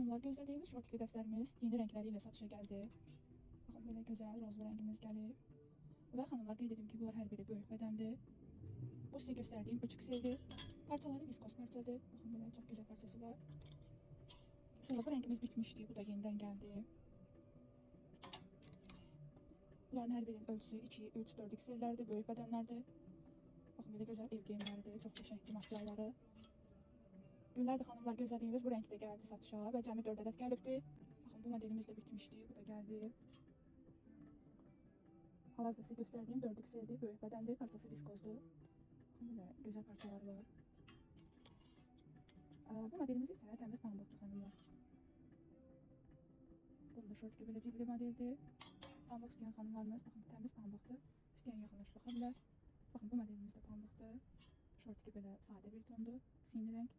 Hanımlar, gözlədiyimiz şortikli dəstlərimiz yeni rəngləri ilə satışa gəldi. Baxın, belə gözəl rozlu rəngimiz gəlib. Və xanımlar, qeyd edim ki, bunlar hər biri böyük bədəndir. Bu sizə göstərdiyim 3XL-dir. Parçaları viskos parçadır. Baxın, belə çox gözəl parçası var. Sonra bu rəngimiz bitmişdi. Bu da yenidən gəldi. Bunların hər birinin ölçüsü 2, 3, 4XL-lərdir, böyük bədənlərdir. Baxın, belə gözəl ev geyimləridir, çox qəşəng materialları. Günlərdir xanımlar, gözlədiyimiz bu rəngdə gəldi satışa və cəmi 4 ədəd gəlibdi. Baxın, bu modelimiz də bitmişdi, bu da gəldi. Hal-hazırda sizə göstərdiyim 4XL-dir, böyük bədəndir, parçası viskozdur. Baxın, belə gözəl parçalar var. Bu modelimiz isə təmiz pambıqdır xanımlar. Bunun da şort belə cibli modeldir. Pambıq istəyən xanımlarımız, baxın, təmiz pambıqdır. İstəyən yaxınlaşıb baxa bilər. Baxın, bu modelimiz də pambıqdır. Şort belə sadə bir tondur, sini rəng.